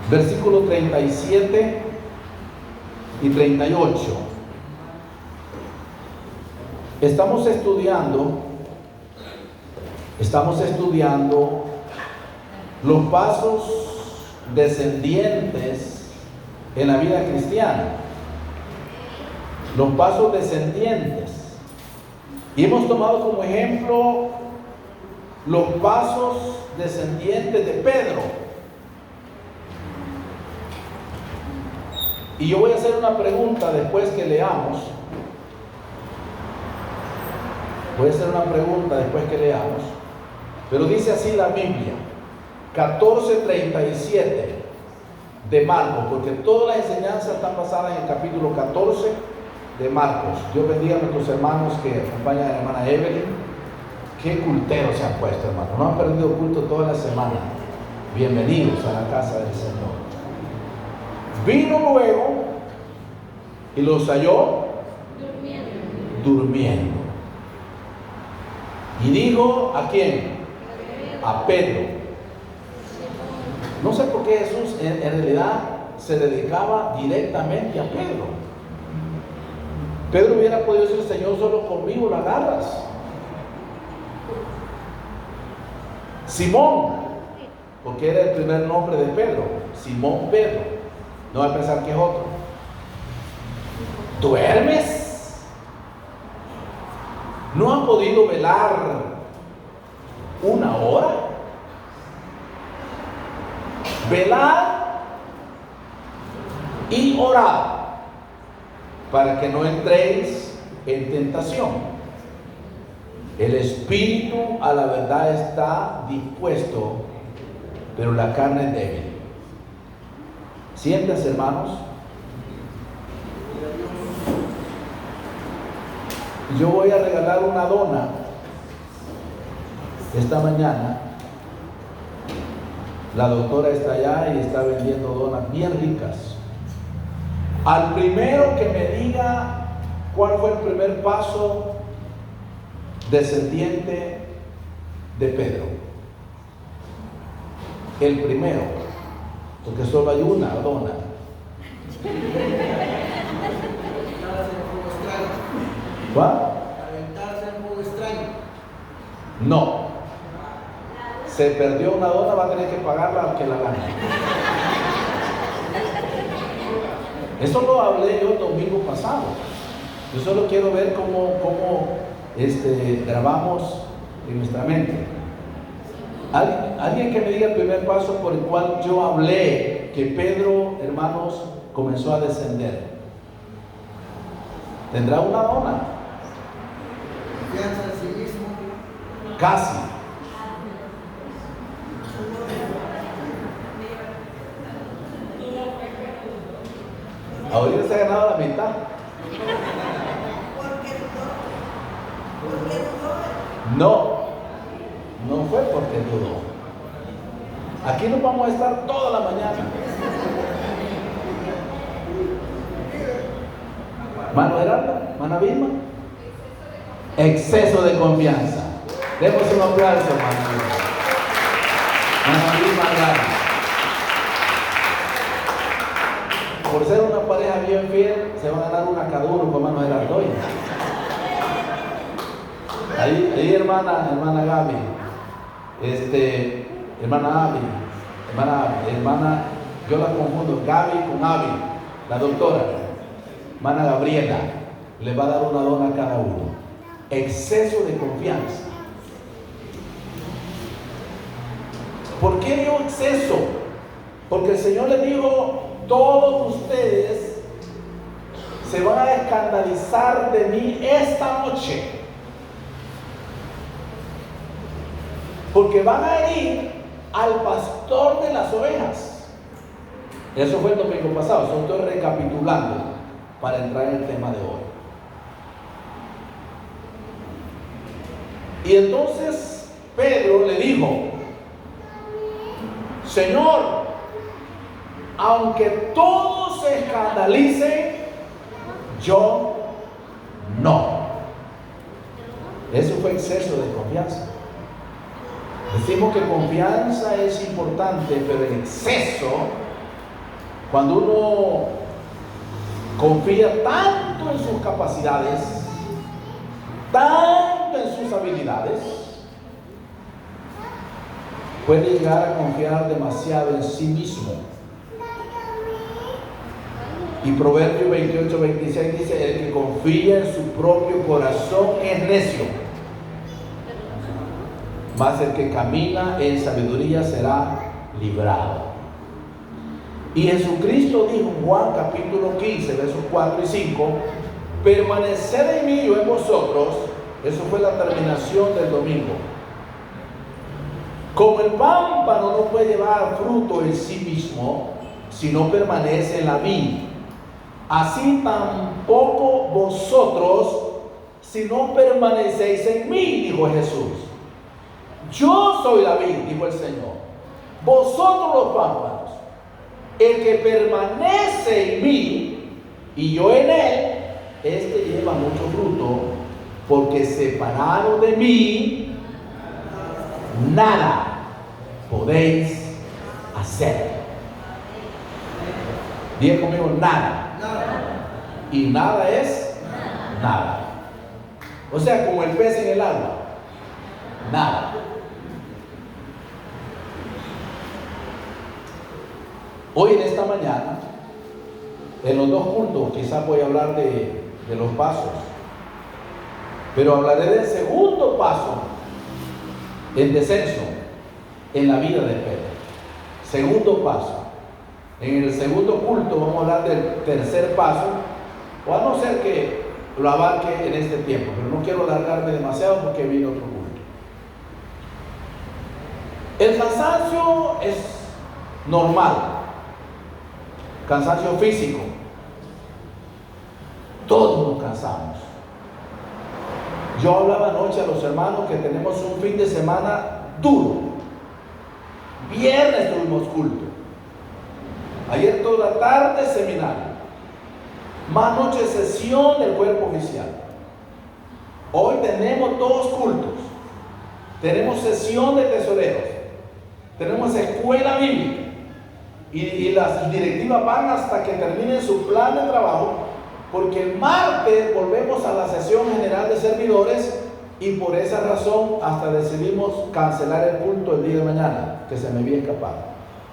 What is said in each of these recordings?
versículos 37 y 38. Estamos estudiando los pasos descendientes en la vida cristiana. Los pasos descendientes. Y hemos tomado como ejemplo los pasos descendientes de Pedro. Y yo voy a hacer una pregunta después que leamos. Pero dice así la Biblia, 14:37 de Marcos, porque todas las enseñanzas están basadas en el capítulo 14 de Marcos. Dios bendiga a nuestros hermanos que acompañan a la hermana Evelyn. Qué cultero se han puesto, hermano. No han perdido culto toda la semana. Bienvenidos a la casa del Señor. Vino luego y los halló durmiendo. Y dijo, ¿a quién? A Pedro. No sé por qué Jesús en realidad se dedicaba directamente a Pedro. Pedro hubiera podido decir, Señor, solo conmigo la agarras. Simón, porque era el primer nombre de Pedro, Simón Pedro. No va a pensar que es otro. ¿Duermes? ¿No han podido velar una hora? Velar y orar para que no entréis en tentación. El espíritu a la verdad está dispuesto, pero la carne es débil. Siéntense, hermanos. Yo voy a regalar una dona esta mañana. La doctora está allá y está vendiendo donas bien ricas. Al primero que me diga cuál fue el primer paso descendiente de Pedro. El primero, porque solo hay una dona. ¿Cuál? Aventarse en modo extraño. No. Se perdió una dona, va a tener que pagarla al que la gane. Eso lo hablé yo el domingo pasado. Yo solo quiero ver cómo grabamos en nuestra mente. Alguien que me diga el primer paso por el cual yo hablé que Pedro, hermanos, comenzó a descender. ¿Tendrá una dona? Confianza en sí mismo. Casi. Ahorita se ha ganado la mitad. No fue porque dudó. Aquí nos vamos a estar toda la mañana. Mano Gerarda, Mana Vilma. Exceso de confianza. Demos un aplauso, Mana Vilma. Mana Vilma Gerarda. Por ser una pareja bien fiel, se van a dar una cada uno con Mano Gerarda. Ahí hermana Gaby, hermana, yo la confundo, Gaby con Abby, la doctora, hermana Gabriela, le va a dar una dona a cada uno. Exceso de confianza. ¿Por qué dio exceso? Porque el Señor le dijo, todos ustedes se van a escandalizar de mí esta noche. Porque van a herir al pastor de las ovejas. Eso fue el domingo pasado. Eso estoy recapitulando para entrar en el tema de hoy. Y entonces Pedro le dijo, Señor, aunque todos se escandalicen, yo no. Eso fue exceso de confianza. Decimos que confianza es importante, pero el exceso Cuando uno confía tanto en sus capacidades, tanto en sus habilidades, puede llegar a confiar demasiado en sí mismo. Y Proverbios 28:26 dice: el que confía en su propio corazón es necio, mas el que camina en sabiduría será librado. Y Jesucristo dijo en Juan capítulo 15, versos 4 y 5: permaneced en mí y yo en vosotros. Eso fue la terminación del domingo. Como el pámpano no puede llevar fruto en sí mismo si no permanece en la vid, así tampoco vosotros si no permanecéis en mí, dijo Jesús. Yo soy la vid, dijo el Señor, vosotros los pámpanos. El que permanece en mí y yo en él, este lleva mucho fruto, porque separado de mí nada podéis hacer. Diga conmigo: nada. Y nada es nada. O sea, como el pez en el agua, nada. Hoy en esta mañana, en los dos cultos, quizás voy a hablar de los pasos, pero hablaré del segundo paso en descenso en la vida de Pedro. Segundo paso. En el segundo culto vamos a hablar del tercer paso, o a no ser que lo abarque en este tiempo, pero no quiero alargarme demasiado porque viene otro culto. El cansancio es normal, cansancio físico. Todos nos cansamos. Yo hablaba anoche a los hermanos que tenemos un fin de semana duro. Viernes tuvimos culto. Ayer toda la tarde seminario. Más noche sesión del cuerpo oficial. Hoy tenemos dos cultos. Tenemos sesión de tesoreros. Tenemos escuela bíblica. Y las directivas van hasta que terminen su plan de trabajo, porque el martes volvemos a la sesión general de servidores y por esa razón hasta decidimos cancelar el culto el día de mañana, que se me había escapado.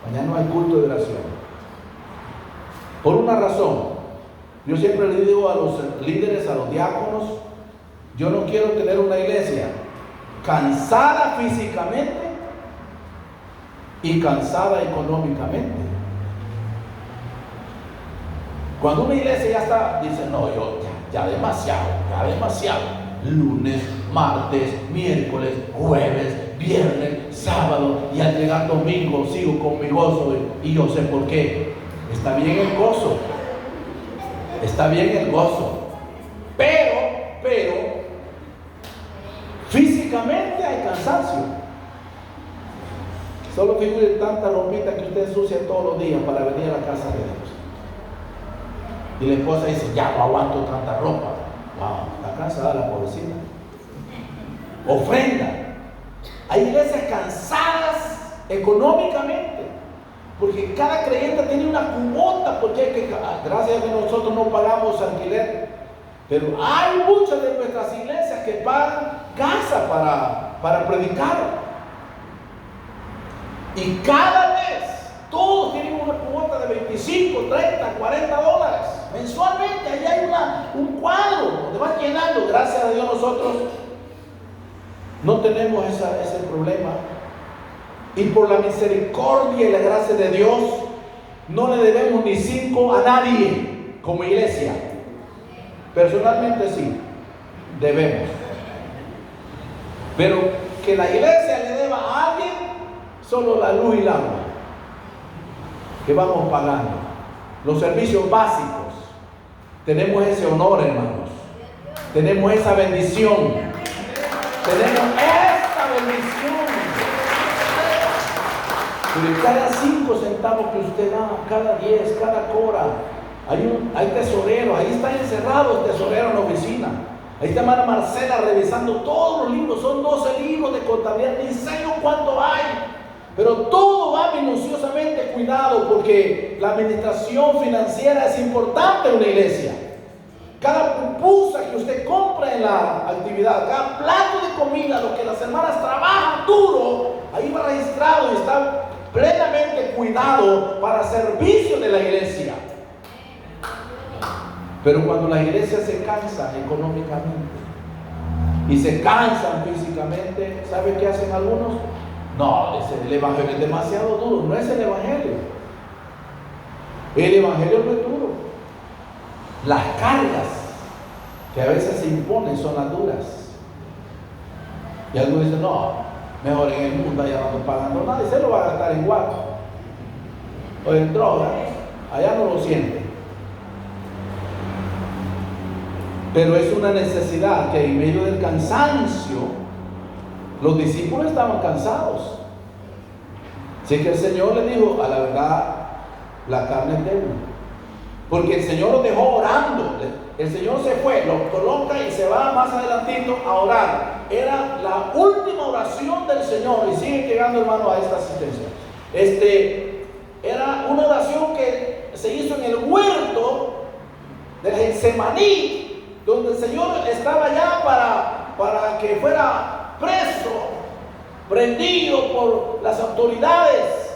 Mañana no hay culto de oración. Por una razón, yo siempre le digo a los líderes, a los diáconos, yo no quiero tener una iglesia cansada físicamente y cansada económicamente. Cuando una iglesia ya está, dice: no, yo ya demasiado. Lunes, martes, miércoles, jueves, viernes, sábado, y al llegar domingo sigo con mi gozo, y yo sé por qué. Está bien el gozo, pero físicamente hay cansancio. Solo figure tanta ropita que usted ensucia todos los días para venir a la casa de Dios. Y la esposa dice: ya no aguanto tanta ropa. Wow, está cansada la pobrecita. Ofrenda. Hay iglesias cansadas económicamente, porque cada creyente tiene una cuota, porque hay que, gracias a que nosotros no pagamos alquiler, pero hay muchas de nuestras iglesias que pagan casa para predicar. Y cada vez todos tienen una cuota de 25, 30, 40 dólares mensualmente. Ahí hay un cuadro donde van llenando. Gracias a Dios nosotros no tenemos ese problema. Y por la misericordia y la gracia de Dios no le debemos ni 5 a nadie como iglesia. Personalmente sí, debemos. Pero que la iglesia le deba a alguien, solo la luz y el agua que vamos pagando, los servicios básicos. Tenemos ese honor, hermanos. Tenemos esa bendición. Tenemos esa bendición. Pero cada 5 centavos que usted da, cada 10, cada cora, hay tesoreros. Ahí está encerrado el tesorero en la oficina. Ahí está hermana Marcela revisando todos los libros. Son 12 libros de contabilidad. Ni sé yo cuánto hay. Pero todo va minuciosamente cuidado, porque la administración financiera es importante en una iglesia. Cada pupusa que usted compra en la actividad, cada plato de comida, lo que las hermanas trabajan duro, ahí va registrado y está plenamente cuidado para servicio de la iglesia. Pero cuando la iglesia se cansa económicamente y se cansan físicamente, ¿sabe qué hacen algunos? No, el evangelio es demasiado duro. No es el evangelio. El evangelio no es duro. Las cargas que a veces se imponen son las duras. Y algunos dicen, no, mejor en el mundo allá no estoy pagando nada y se lo va a gastar igual. O en droga, allá no lo siente. Pero es una necesidad que en medio del cansancio, los discípulos estaban cansados. Así que el Señor les dijo, a la verdad, la carne es débil. Porque el Señor los dejó orando. El Señor se fue, los coloca y se va más adelantito a orar. Era la última oración del Señor. Y sigue llegando, hermano, a esta asistencia. Era una oración que se hizo en el huerto del Getsemaní, donde el Señor estaba ya para que fuera preso, prendido por las autoridades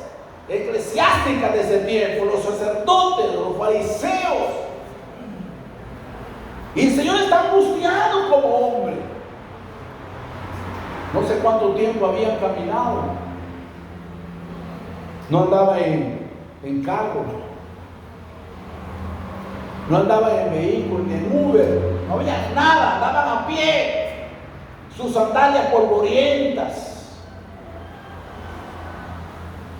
eclesiásticas de ese tiempo, los sacerdotes, los fariseos. Y el Señor está angustiado como hombre. No sé cuánto tiempo habían caminado. No andaba en carro, no andaba en vehículo, ni en Uber, no había nada, andaban a pie, sus sandalias polvorientas.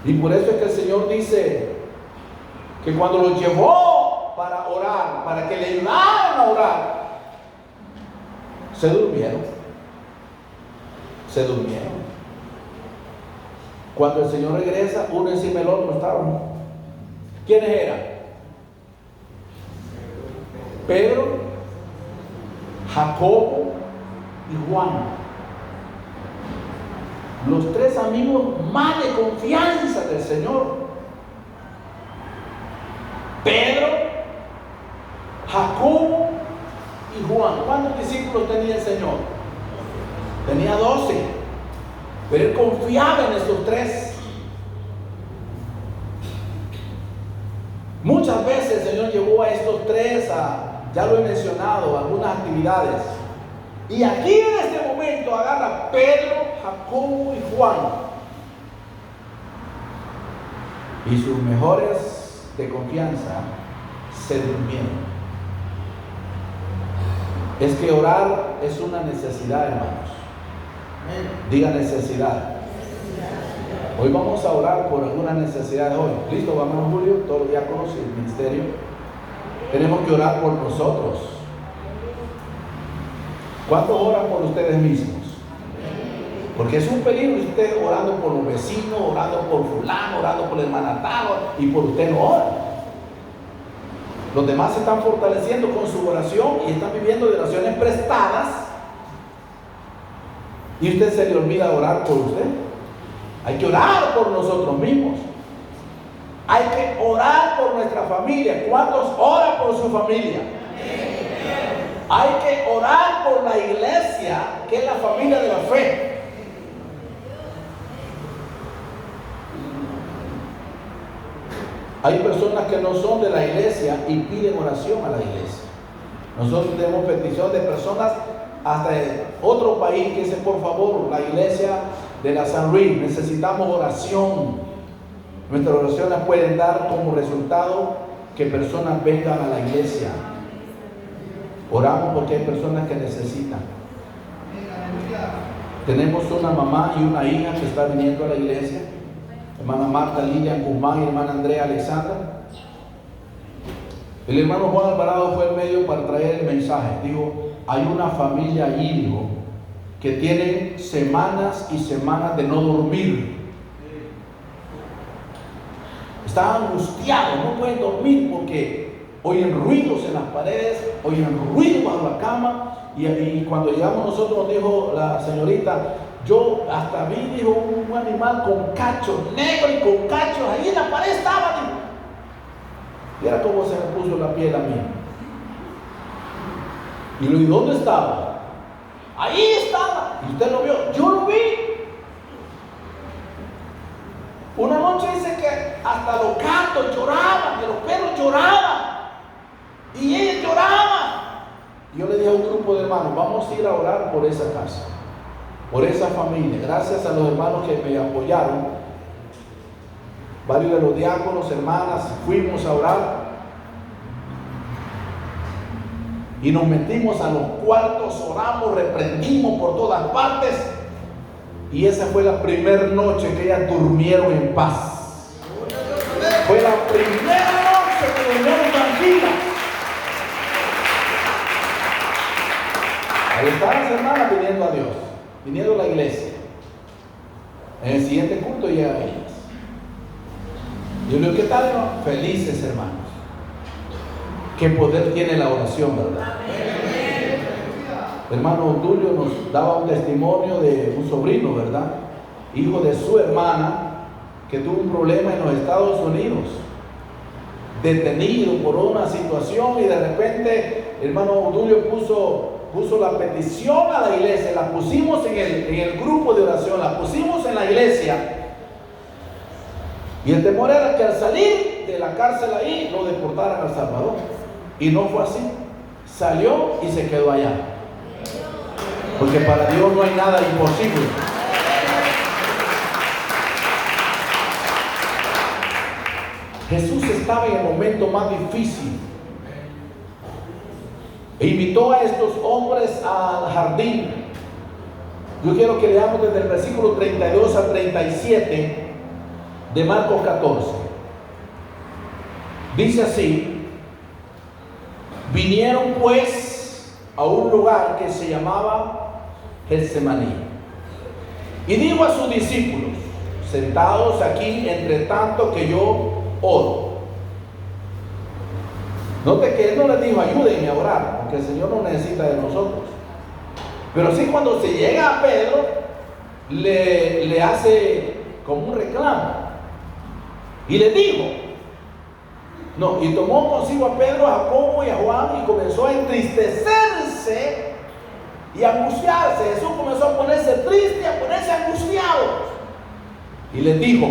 Y por eso es que el Señor dice que cuando los llevó para orar, para que le ayudaran a orar, se durmieron. Cuando el Señor regresa, uno encima del otro estaban. ¿Quiénes eran? Pedro, Jacobo y Juan. Los tres amigos más de confianza del Señor. Pedro, Jacobo y Juan. ¿Cuántos discípulos tenía el Señor? Tenía 12. Pero él confiaba en estos tres. Muchas veces el Señor llevó a estos tres ya lo he mencionado, algunas actividades. Y aquí en este momento agarra a Pedro, Jacobo y Juan. Y sus mejores de confianza se durmieron. Es que orar es una necesidad, hermanos. Diga necesidad. Hoy vamos a orar por algunas necesidades hoy. ¿Listo? Vamos, Julio, todos los diáconos y el ministerio. Tenemos que orar por nosotros. ¿Cuántos oran por ustedes mismos? Porque es un peligro usted orando por los vecinos, orando por fulano, orando por el manatado, y por usted no ora. Los demás se están fortaleciendo con su oración y están viviendo de oraciones prestadas, y usted se le olvida orar por usted. Hay que orar por nosotros mismos. Hay que orar por nuestra familia. ¿Cuántos oran por su familia? Hay que orar por la iglesia, que es la familia de la fe. Hay personas que no son de la iglesia y piden oración a la iglesia. Nosotros tenemos petición de personas hasta de otro país que dicen, por favor, la iglesia de la San Luis, necesitamos oración. Nuestras oraciones pueden dar como resultado que personas vengan a la iglesia. Oramos porque hay personas que necesitan. Tenemos una mamá y una hija que está viniendo a la iglesia. Hermana Marta Lilian Guzmán y hermana Andrea Alexandra. El hermano Juan Alvarado fue el medio para traer el mensaje. Dijo, hay una familia allí, dijo, que tienen semanas y semanas de no dormir. Están angustiados, no pueden dormir porque oyen ruidos en las paredes, oyen ruidos bajo la cama. Y cuando llegamos nosotros, nos dijo la señorita, Yo hasta vi, dijo, un animal con cachos, negro y con cachos, ahí en la pared estaba, dijo. Y era como se me puso la piel a mí. Y le digo, ¿dónde estaba? Ahí estaba. Y usted lo vio, yo lo vi. Una noche dice que hasta los gatos lloraban, que los perros lloraban. Y ellos lloraban. Y yo le dije a un grupo de hermanos, vamos a ir a orar por esa casa, por esa familia. Gracias a los hermanos que me apoyaron, varios de los diáconos, hermanas, fuimos a orar. Y nos metimos a los cuartos, oramos, reprendimos por todas partes. Y esa fue la primera noche que ellas durmieron en paz. Fue la primera noche que durmieron tranquilas. Ahí están las hermanas viniendo a Dios, viniendo a la iglesia. En el siguiente culto llegan ellas. Yo le digo, ¿qué tal, hermano? Felices, hermanos. Qué poder tiene la oración, ¿verdad? El hermano Tulio nos daba un testimonio de un sobrino, ¿verdad? Hijo de su hermana, que tuvo un problema en los Estados Unidos, detenido por una situación, y de repente el hermano Tulio puso la petición a la iglesia, la pusimos en el grupo de oración, la pusimos en la iglesia. Y el temor era que al salir de la cárcel ahí lo deportaran a El Salvador. Y no fue así. Salió y se quedó allá. Porque para Dios no hay nada imposible. Jesús estaba en el momento más difícil e invitó a estos hombres al jardín. Yo quiero que leamos desde el versículo 32 al 37 de Marcos 14. Dice así: vinieron pues a un lugar que se llamaba Getsemaní, y dijo a sus discípulos: sentados aquí entre tanto que yo oro. Note que él no les dijo ayúdenme a orar, porque el Señor no necesita de nosotros. Pero sí, cuando se llega a Pedro, le hace como un reclamo y le dijo, no, y tomó consigo a Pedro, a Jacobo y a Juan, y comenzó a entristecerse y a angustiarse. Jesús comenzó a ponerse triste, a ponerse angustiado, y les dijo: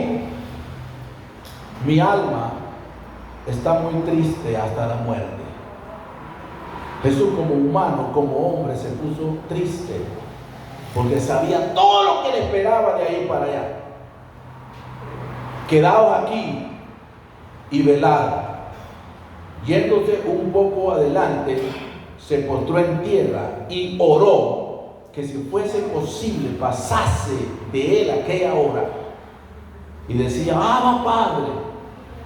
mi alma está muy triste hasta la muerte. Jesús, como humano, como hombre, se puso triste porque sabía todo lo que le esperaba de ahí para allá. Quedaos aquí y velad. Yéndose un poco adelante, se postró en tierra y oró que si fuese posible pasase de él aquella hora. Y decía: Abba, Padre,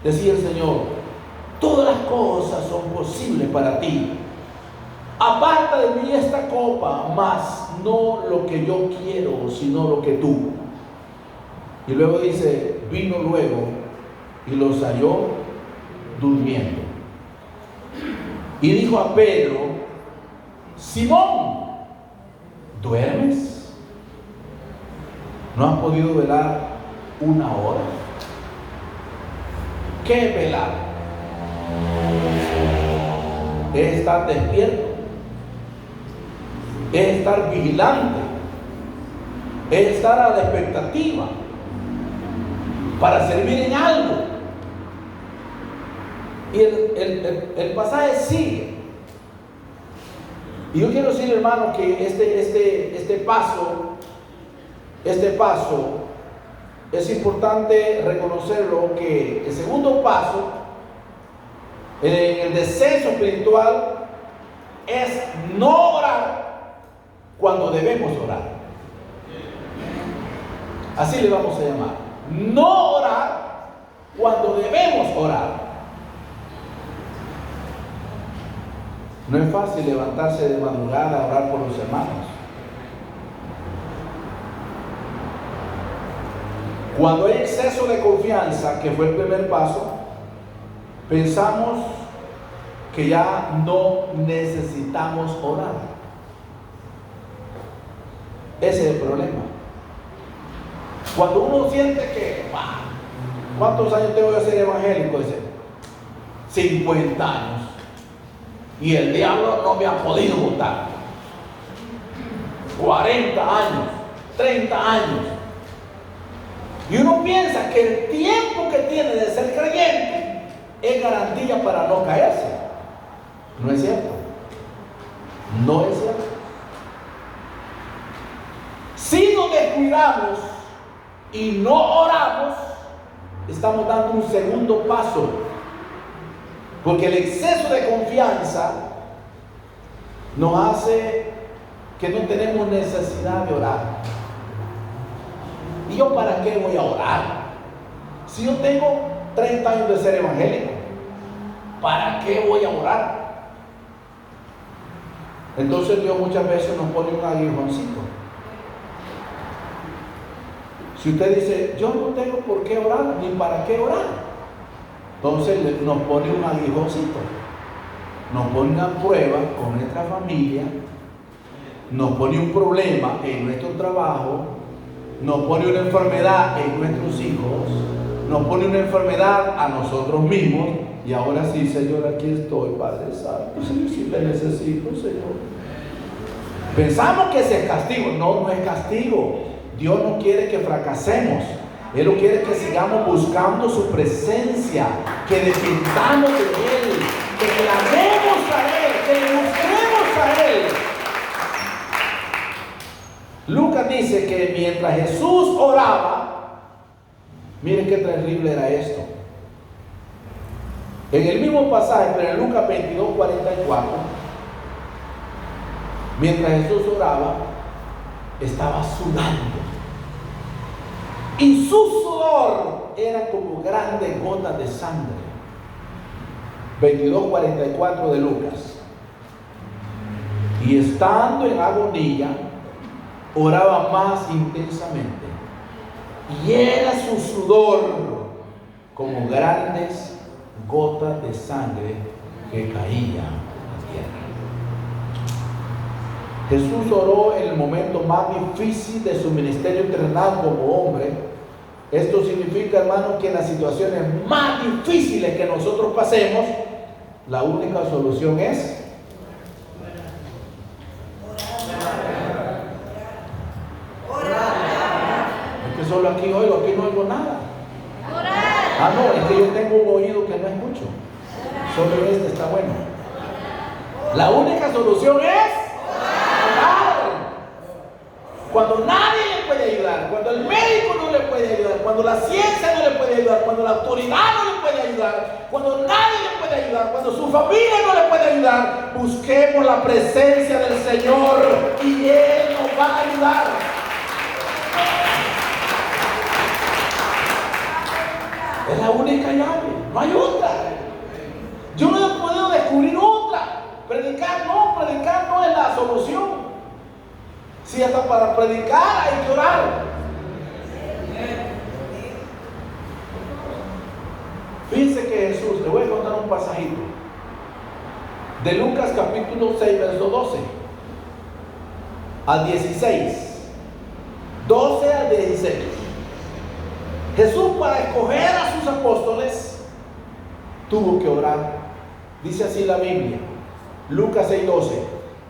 decía el Señor, todas las cosas son posibles para ti. Aparta de mí esta copa, mas no lo que yo quiero, sino lo que tú. Y luego dice: vino luego y los halló durmiendo. Y dijo a Pedro: Simón, ¿duermes? ¿No has podido velar una hora? ¿Qué es velar? Es estar despierto, es estar vigilante, es estar a la expectativa para servir en algo. Y el pasaje sigue. Y yo quiero decir, hermano, que este paso es importante reconocerlo, que el segundo paso en el descenso espiritual es no orar cuando debemos orar. Así le vamos a llamar: no orar cuando debemos orar. No es fácil levantarse de madrugada a orar por los hermanos. Cuando hay exceso de confianza, que fue el primer paso, pensamos que ya no necesitamos orar. Ese es el problema. Cuando uno siente que, ¿cuántos años tengo de ser evangélico? Dice, 50 años. Y el diablo no me ha podido botar. 40 años, 30 años. Y uno piensa que el tiempo que tiene de ser creyente es garantía para no caerse. No es cierto. No es cierto. Si nos descuidamos y no oramos, estamos dando un segundo paso. Porque el exceso de confianza nos hace que no tenemos necesidad de orar. ¿Y yo para qué voy a orar? Si yo tengo 30 años de ser evangélico, ¿para qué voy a orar? Entonces Dios muchas veces nos pone un aguijoncito. Si usted dice, yo no tengo por qué orar, ni para qué orar, entonces nos pone un aguijoncito. Nos pone una prueba con nuestra familia, nos pone un problema en nuestro trabajo, nos pone una enfermedad en nuestros hijos, nos pone una enfermedad a nosotros mismos. Y ahora sí, Señor, aquí estoy, Padre Santo. Señor, si te necesito, Señor. Pensamos que ese es castigo. No, no es castigo. Dios no quiere que fracasemos. Él no quiere que sigamos buscando su presencia, que dependamos de Él, que clamemos a Él, que le busquemos a Él. Lucas dice que mientras Jesús oraba, miren qué terrible era esto. En el mismo pasaje, pero en Lucas 22:44, mientras Jesús oraba, estaba sudando. Y su sudor era como grandes gotas de sangre. 22:44 de Lucas. Y estando en agonía, oraba más intensamente. Y era su sudor como grandes gotas de sangre que caían a tierra. Jesús oró en el momento más difícil de su ministerio terrenal como hombre. Esto significa, hermano, que en las situaciones más difíciles que nosotros pasemos, la única solución es solo aquí oigo, aquí no oigo nada. Ah, no, es que yo tengo un oído que no escucho. Solo este está bueno. La única solución es orar. Cuando nadie le puede ayudar, cuando el médico no le puede ayudar, cuando la ciencia no le puede ayudar, cuando la autoridad no le puede ayudar, cuando nadie le puede ayudar, cuando su familia no le puede ayudar, busquemos la presencia del Señor y Él nos va a ayudar. Es la única llave, no hay otra. Yo no he podido descubrir otra. Predicar no es la solución. Si hasta para predicar hay que orar. Fíjense que Jesús, le voy a contar un pasajito de Lucas capítulo 6, verso 12 al 16. 12 al 16. Jesús, para escoger a sus apóstoles, tuvo que orar. Dice así la Biblia, Lucas 6:12.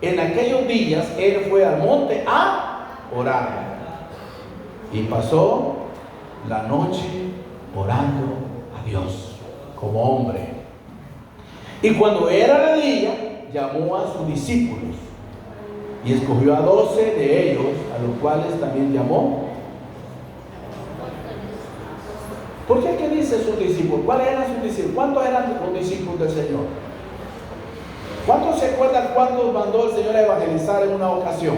En aquellos días Él fue al monte a orar. Y pasó la noche orando a Dios como hombre. Y cuando era de día, llamó a sus discípulos y escogió a 12 de ellos, a los cuales también llamó. ¿Por qué que dice sus discípulos? ¿Cuáles eran sus discípulos? ¿Cuántos eran los discípulos del Señor? ¿Cuántos se acuerdan cuándo mandó el Señor a evangelizar en una ocasión?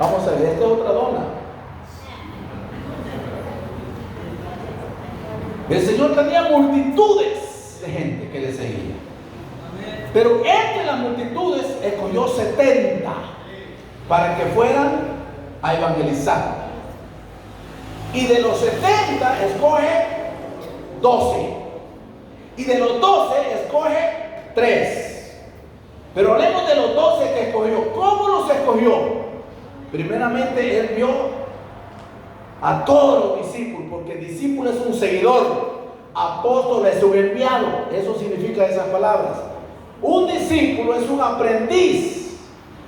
Vamos a ver, esta es otra dona. El Señor tenía multitudes de gente que le seguía. Pero entre las multitudes escogió 70 para que fueran a evangelizar. Y de los 70 escoge 12. Y de los 12 escoge 3. Pero hablemos de los 12 que escogió. ¿Cómo los escogió? Primeramente, Él vio a todos los discípulos, porque discípulo es un seguidor, apóstol es un enviado. Eso significa esas palabras. Un discípulo es un aprendiz,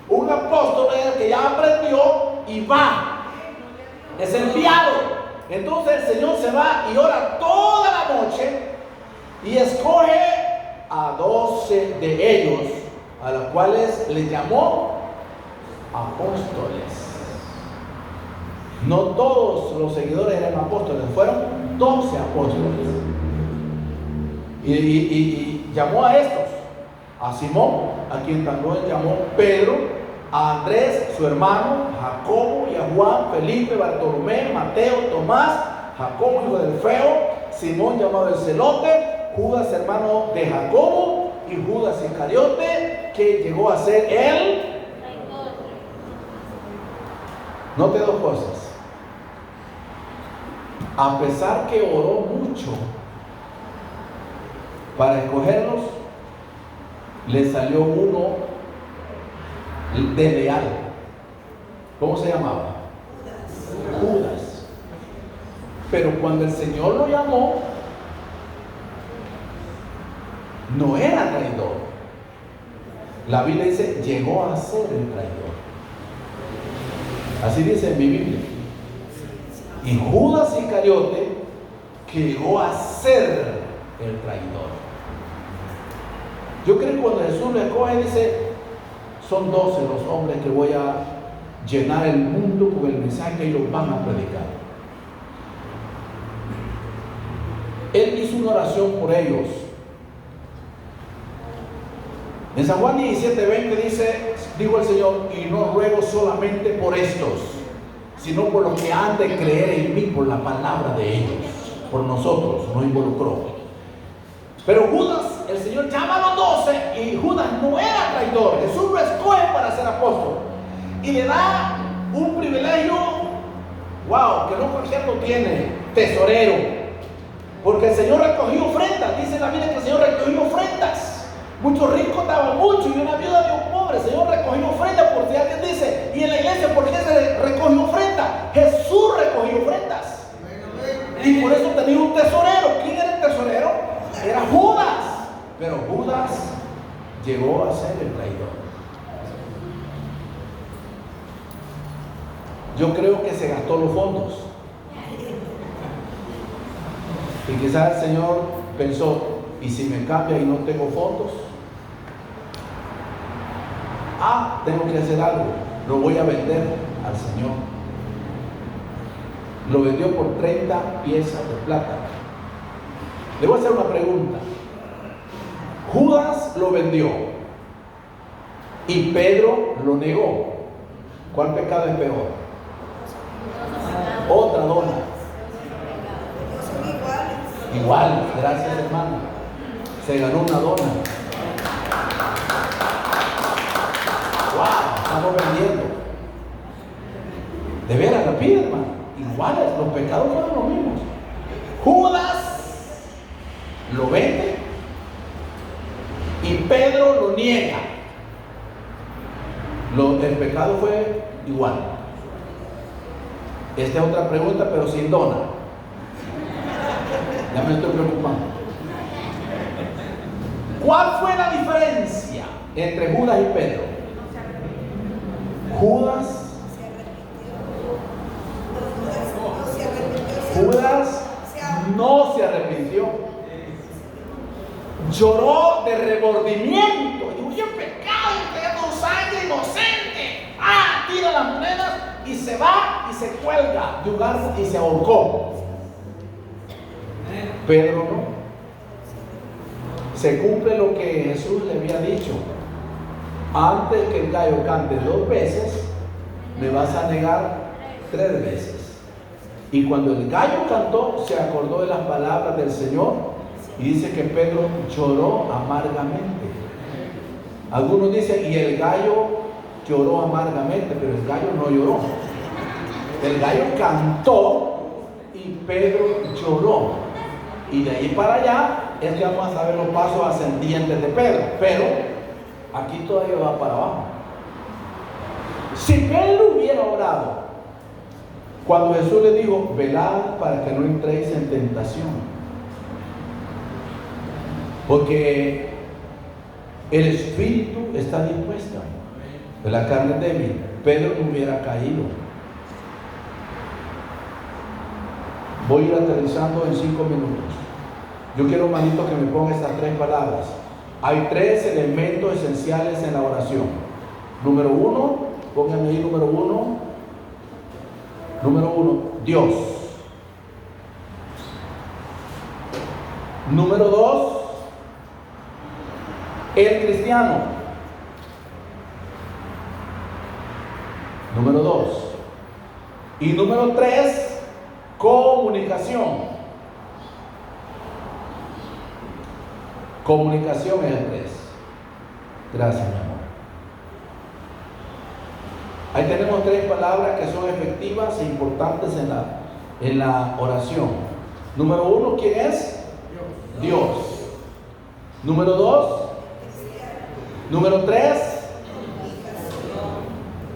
un apóstol es el que ya aprendió y va, es enviado. Entonces el Señor se va y ora toda la noche y escoge a 12 de ellos, a los cuales les llamó apóstoles. No todos los seguidores eran apóstoles, fueron 12 apóstoles. Y llamó a estos: a Simón, a quien también llamó Pedro, a Andrés, su hermano, Jacobo y a Juan, Felipe, Bartolomé, Mateo, Tomás, Jacobo, hijo del Feo, Simón llamado el Celote, Judas, hermano de Jacobo, y Judas Iscariote, que llegó a ser él. Note dos cosas. A pesar que oró mucho para escogerlos, le salió uno desleal. ¿Cómo se llamaba? Judas. Pero cuando el Señor lo llamó, no era traidor. La Biblia dice, llegó a ser el traidor. Así dice en mi Biblia. Y Judas Iscariote, que llegó a ser el traidor. Yo creo que cuando Jesús lo escoge, dice, son 12 los hombres que voy a llenar el mundo con el mensaje y los van a predicar. Él hizo una oración por ellos. En San Juan 17:20 dice, dijo el Señor, y no ruego solamente por estos, sino por los que han de creer en mí por la palabra de ellos. Por nosotros nos involucró. Pero Judas, el Señor llama a los 12 y Judas no era traidor. Jesús lo escoge para ser apóstol y le da un privilegio, wow, que no cualquiera lo tiene, tesorero. Porque el Señor recogió ofrendas. Dice la Biblia que el Señor recogió ofrendas. Muchos ricos daban mucho y una viuda dio un pobre. El Señor recogió ofrendas. Por si alguien dice, y en la iglesia, ¿por qué se recogió ofrenda? Jesús recogió ofrendas. Y por eso tenía un tesorero. ¿Quién era el tesorero? Era Judas. Pero Judas llegó a ser el traidor. Yo creo que se gastó los fondos. Y quizás el Señor pensó, ¿y si me cambia y no tengo fondos? Tengo que hacer algo. Lo voy a vender al Señor. Lo vendió por 30 piezas de plata. Le voy a hacer una pregunta. Judas lo vendió y Pedro lo negó. ¿Cuál pecado es peor? Otra dona. Igual, gracias hermano. Se ganó una dona. ¡Wow! Estamos vendiendo. De veras, la pide, hermano. Iguales, los pecados fueron los mismos. Judas lo vende y Pedro lo niega. El pecado fue igual. Esta es otra pregunta, pero sin dona. Ya me estoy preocupando. ¿Cuál fue la diferencia entre Judas y Pedro? Judas no se arrepintió. Lloró de remordimiento. Dijo, yo he pecado, tengo sangre inocente. Tira las monedas y se va y se cuelga de un árbol y se ahorcó. Pedro no. Se cumple lo que Jesús le había dicho. Antes que el gallo cante 2 veces, me vas a negar 3 veces. Y cuando el gallo cantó, se acordó de las palabras del Señor y dice que Pedro lloró amargamente. Algunos dicen, y el gallo lloró amargamente, pero el gallo no lloró. El gallo cantó y Pedro lloró. Y de ahí para allá es que vamos a saber los pasos ascendientes de Pedro. Pero aquí todavía va para abajo. Si Pedro hubiera orado Cuando Jesús le dijo, velad para que no entréis en tentación. Porque el espíritu está dispuesto, pero la carne es débil. Pedro no hubiera caído. Voy a ir aterrizando en 5 minutos. Yo quiero, hermanito, que me ponga estas 3 palabras. Hay 3 elementos esenciales en la oración. Número 1, pónganme ahí número 1. Número 1, Dios. Número 2, el cristiano. Número 2. Y número 3, comunicación. Comunicación es el 3. Gracias, mi amor. Ahí tenemos 3 palabras que son efectivas e importantes en la oración. Número 1, ¿quién es? Dios. Número 2. Número 3.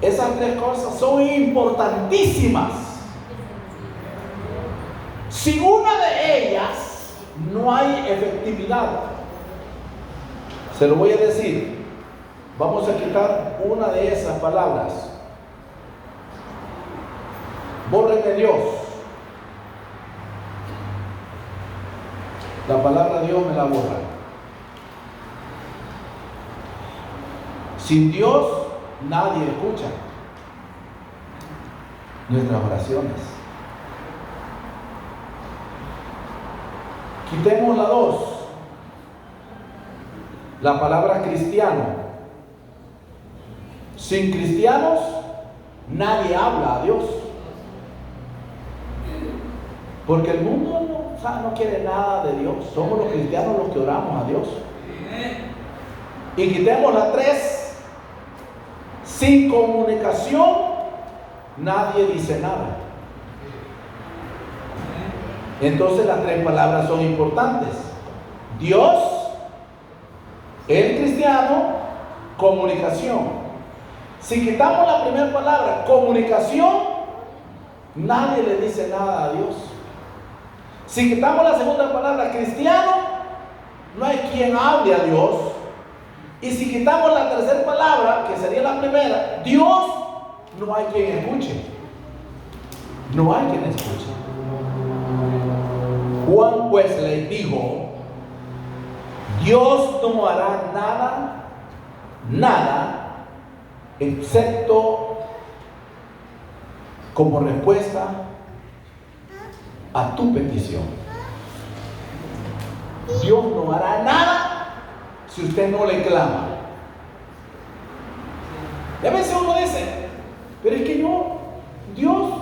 Esas 3 cosas son importantísimas. Sin una de ellas no hay efectividad. Se lo voy a decir. Vamos a quitar una de esas palabras. Bórreme Dios. La palabra Dios me la borra. Sin Dios nadie escucha nuestras oraciones. Quitemos la 2. La palabra cristiano. Sin cristianos nadie habla a Dios. Porque el mundo no quiere nada de Dios. Somos los cristianos los que oramos a Dios. Y quitemos la 3. Sin comunicación nadie dice nada. Entonces las 3 palabras son importantes. Dios, el cristiano, comunicación. Si quitamos la primera palabra, comunicación, nadie le dice nada a Dios. Si quitamos la segunda palabra, cristiano, no hay quien hable a Dios. Y si quitamos la tercera palabra, que sería la primera, Dios, no hay quien escuche. No hay quien escuche. Juan Wesley dijo, Dios no hará nada, excepto como respuesta a tu petición. Dios no hará nada si usted no le clama. Y a veces uno dice, pero es que Dios